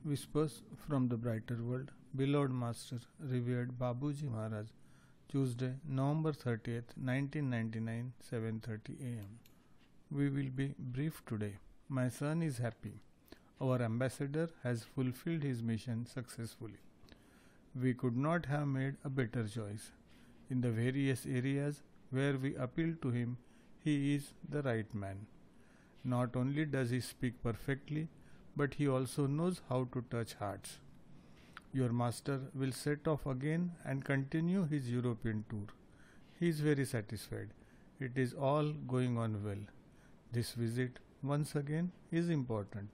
Whispers from the Brighter World, beloved Master, revered Babuji Maharaj, Tuesday, November 30th, 1999, 7:30 a.m. We will be brief today. My son is happy. Our ambassador has fulfilled his mission successfully. We could not have made a better choice. In the various areas where we appeal to him, he is the right man. Not only does he speak perfectly, but he also knows how to touch hearts. Your master will set off again and continue his European tour. He is very satisfied. It is all going on well. This visit, once again, is important.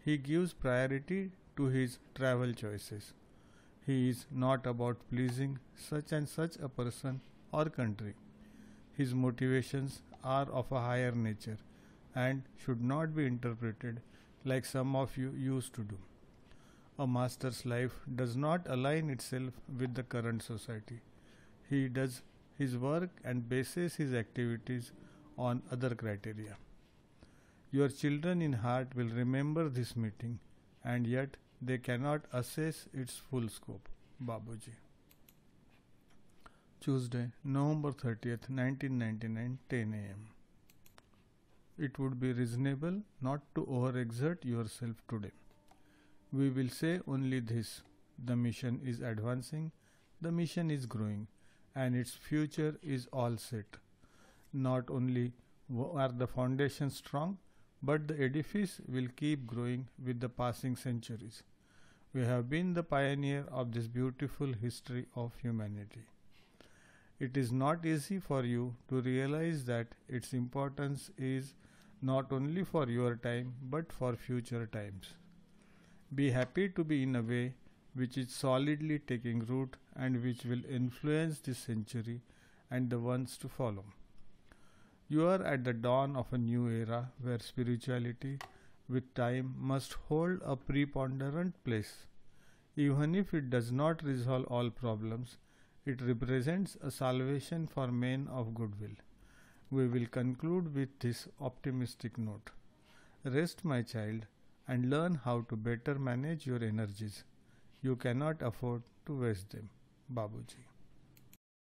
He gives priority to his travel choices. He is not about pleasing such and such a person or country. His motivations are of a higher nature and should not be interpreted like some of you used to do. A master's life does not align itself with the current society. He does his work and bases his activities on other criteria. Your children in heart will remember this meeting, and yet they cannot assess its full scope. Babuji. Tuesday, November 30th, 1999, 10 a.m. It would be reasonable not to overexert yourself today. We will say only this: the mission is advancing, the mission is growing, and its future is all set. Not only are the foundations strong, but the edifice will keep growing with the passing centuries. We have been the pioneer of this beautiful history of humanity. It is not easy for you to realize that its importance is not only for your time but for future times. Be happy to be in a way which is solidly taking root and which will influence this century and the ones to follow. You are at the dawn of a new era where spirituality with time must hold a preponderant place. Even if it does not resolve all problems, it represents a salvation for men of goodwill. We will conclude with this optimistic note. Rest, my child, and learn how to better manage your energies. You cannot afford to waste them. Babuji.